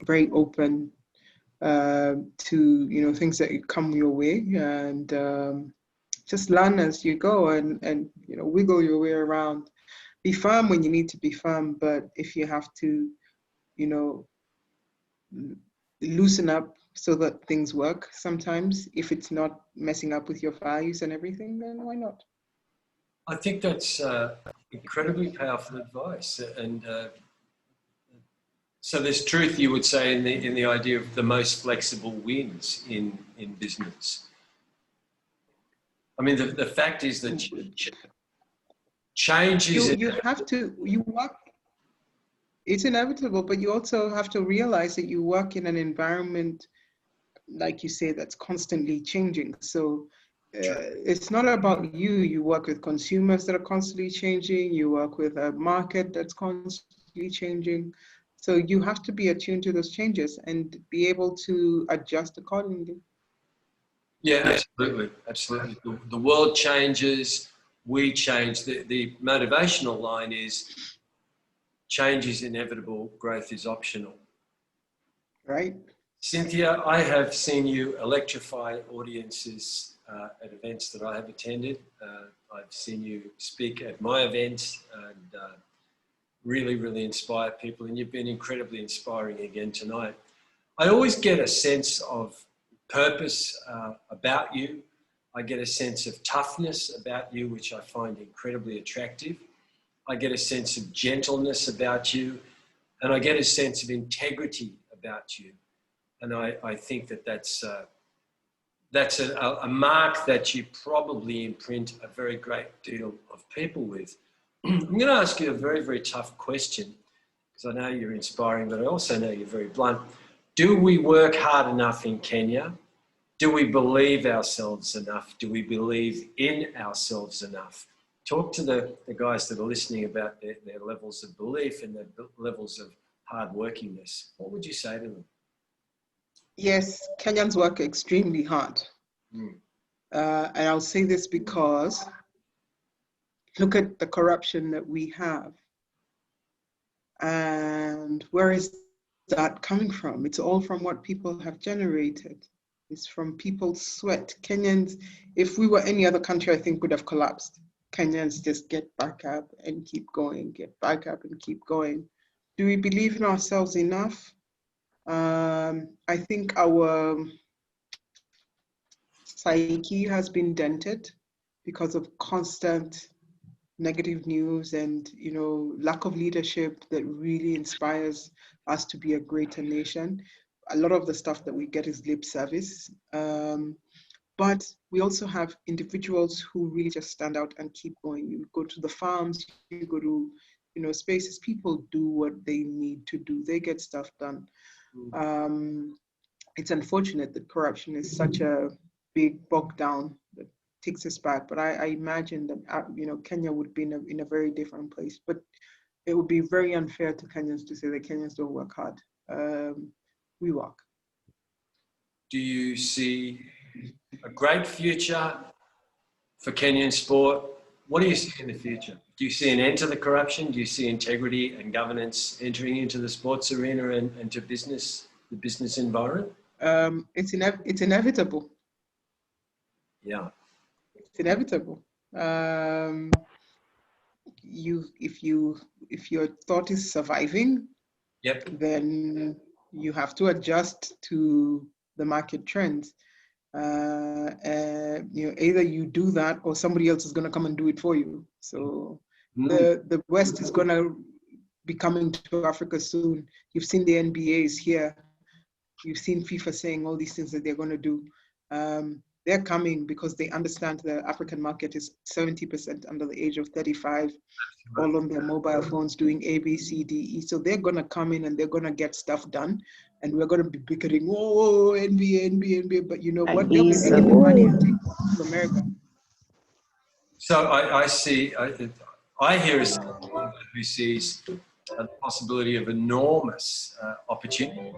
very open to, you know, things that come your way, and just learn as you go, and you know, wiggle your way around. Be firm when you need to be firm, but if you have to, you know, loosen up so that things work sometimes, if it's not messing up with your values and everything, then why not? I think that's incredibly powerful advice, and so there's truth, you would say, in the idea of the most flexible wins in business. I mean, the fact is that change is you have to, you work, it's inevitable, but you also have to realize that you work in an environment, like you say, that's constantly changing. So it's not about you. You work with consumers that are constantly changing. You work with a market that's constantly changing. So you have to be attuned to those changes and be able to adjust accordingly. Yeah, absolutely, absolutely. The world changes, we change. The motivational line is change is inevitable, growth is optional. Right. Cynthia, I have seen you electrify audiences at events that I have attended. I've seen you speak at my events and really, really inspire people, and you've been incredibly inspiring again tonight. I always get a sense of purpose about you. I get a sense of toughness about you, which I find incredibly attractive. I get a sense of gentleness about you, and I get a sense of integrity about you. And I think that that's a mark that you probably imprint a very great deal of people with. I'm going to ask you a very, very tough question, because I know you're inspiring, but I also know you're very blunt. Do we work hard enough in Kenya? Do we believe ourselves enough? Do we believe in ourselves enough? Talk to the guys that are listening about their levels of belief and their levels of hard-workingness. What would you say to them? Yes, Kenyans work extremely hard. And I'll say this because look at the corruption that we have. And where is that coming from? It's all from what people have generated. It's from people's sweat. Kenyans, if we were any other country, I think would have collapsed. Kenyans just get back up and keep going, get back up and keep going. Do we believe in ourselves enough? I think our psyche has been dented because of constant negative news and, you know, lack of leadership that really inspires us to be a greater nation. A lot of the stuff that we get is lip service. But we also have individuals who really just stand out and keep going. You go to the farms, you go to, you know, spaces, people do what they need to do. They get stuff done. It's unfortunate that corruption is such a big bog down that takes us back. But I imagine that, you know, Kenya would be in a very different place. But it would be very unfair to Kenyans to say that Kenyans don't work hard. We work. Do you see a great future for Kenyan sport? What do you see in the future? Do you see an end to the corruption? Do you see integrity and governance entering into the sports arena and to business, the business environment? It's inevitable. Yeah. It's inevitable. If your thought is surviving, yep, then you have to adjust to the market trends. You know, either you do that or somebody else is going to come and do it for you. So the West is going to be coming to Africa soon. You've seen the NBA is here. You've seen FIFA saying all these things that they're going to do. They're coming because they understand the African market is 70% under the age of 35, all on their mobile phones doing A, B, C, D, E. So they're going to come in and they're going to get stuff done. And we're going to be bickering, oh, NBA. But you know what? They'll be taking the money and taking it to America. So I see, I hear a who sees a possibility of enormous opportunity.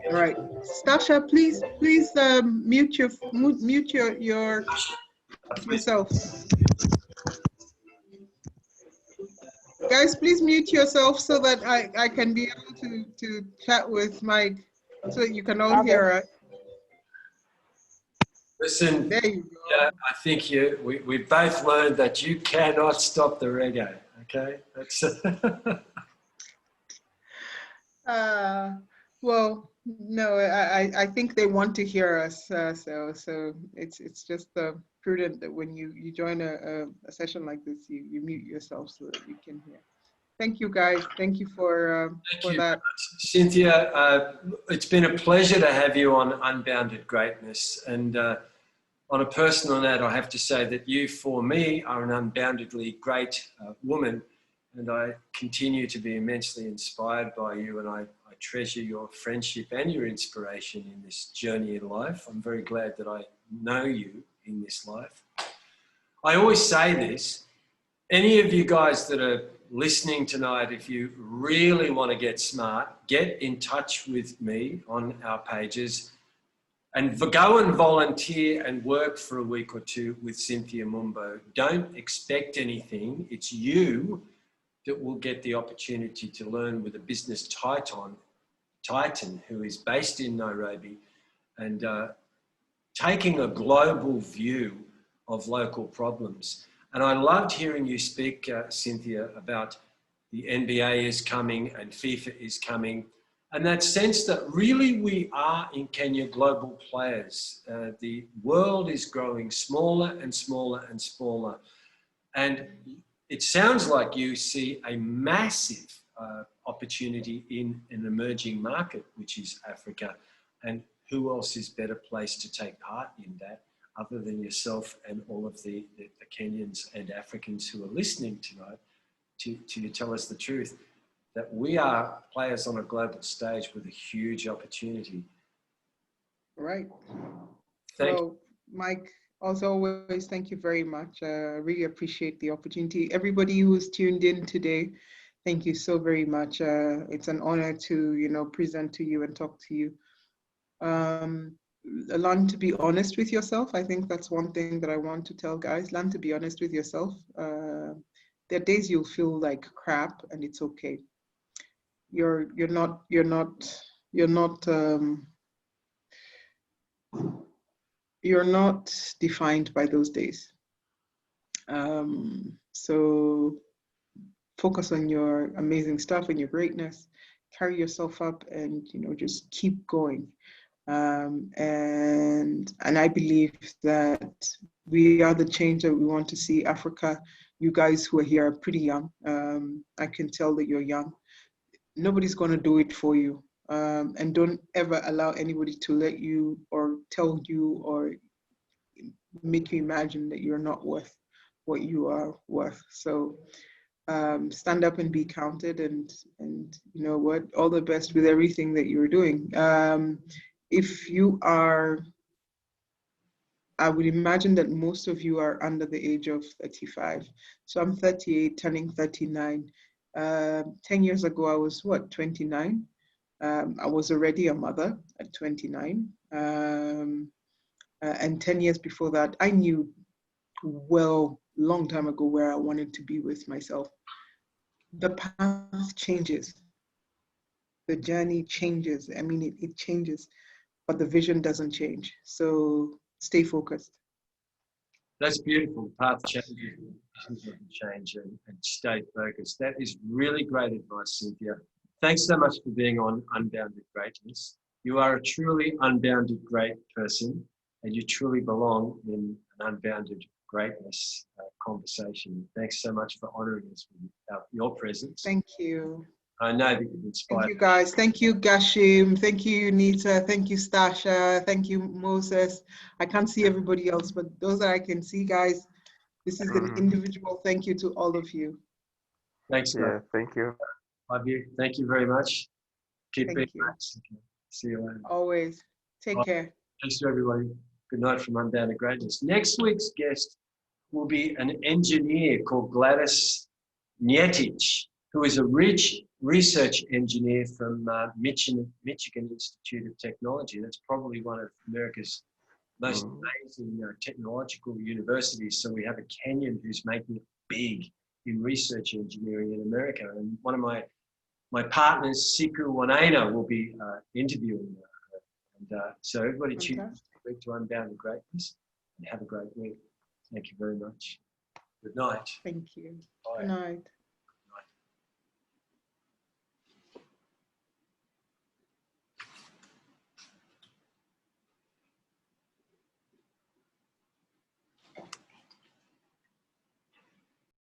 All right, Stasha, please mute yourself. Guys, please mute yourself so that I can be able to chat with Mike so that you can all hear us. Listen, There you go. yeah, I think we both learned that you cannot stop the reggae, okay? That's well, no, I think they want to hear us, so it's just prudent that when you join a session like this, you mute yourself so that we can hear. Thank you, guys. Thank you for that. Cynthia, it's been a pleasure to have you on Unbounded Greatness. And on a personal note, I have to say that you, for me, are an unboundedly great woman. And I continue to be immensely inspired by you. And I treasure your friendship and your inspiration in this journey in life. I'm very glad that I know you in this life. I always say this, any of you guys that are listening tonight, if you really want to get smart, get in touch with me on our pages and go and volunteer and work for a week or two with Cynthia Mumbo. Don't expect anything. It's you that will get the opportunity to learn with a business titan who is based in Nairobi and taking a global view of local problems. And I loved hearing you speak, Cynthia, about the NBA is coming and FIFA is coming, and that sense that really we are in Kenya global players. The world is growing smaller and smaller and smaller. And it sounds like you see a massive opportunity in an emerging market, which is Africa. And who else is better placed to take part in that other than yourself and all of the Kenyans and Africans who are listening tonight to tell us the truth, that we are players on a global stage with a huge opportunity. Right. Thank you. Mike, as always, thank you very much. I really appreciate the opportunity. Everybody who's tuned in today, thank you so very much. It's an honor to, present to you and talk to you. Learn to be honest with yourself. I think that's one thing that I want to tell guys. Learn to be honest with yourself. There are days you'll feel like crap, and it's okay. You're not defined by those days. So focus on your amazing stuff and your greatness. Carry yourself up, and just keep going. And I believe that we are the change that we want to see. Africa, you guys who are here are pretty young. I can tell that you're young. Nobody's going to do it for you. And don't ever allow anybody to let you or tell you or make you imagine that you're not worth what you are worth. So stand up and be counted, and you know what, all the best with everything that you're doing. If you are, I would imagine that most of you are under the age of 35. So I'm 38, turning 39. 10 years ago, I was 29? I was already a mother at 29. And 10 years before that, I knew long time ago where I wanted to be with myself. The path changes. The journey changes. I mean, it changes, but the vision doesn't change. So stay focused. That's beautiful. Path changes, doesn't change, and stay focused. That is really great advice, Cynthia. Thanks so much for being on Unbounded Greatness. You are a truly unbounded great person, and you truly belong in an unbounded greatness conversation. Thanks so much for honoring us with your presence. Thank you. I know that you've inspired. Thank you, guys. Thank you, Gashim. Thank you, Nita. Thank you, Stasha. Thank you, Moses. I can't see everybody else, but those that I can see, guys, this is an individual thank you to all of you. Thanks, man. Yeah, thank you. Love you. Thank you very much. Keep being nice. See you later. Always. Take care. Thanks to everybody. Good night from Unbounded Greatness. Next week's guest will be an engineer called Gladys Nyetic, who is a research engineer from Michigan Institute of Technology. That's probably one of America's most amazing technological universities. So we have a Kenyan who's making it big in research engineering in America. And one of my partners, Siku Wanaina, will be interviewing her. And so everybody tune in to Unbounded Greatness, and have a great week. Thank you very much. Good night. Thank you. Bye. Good night.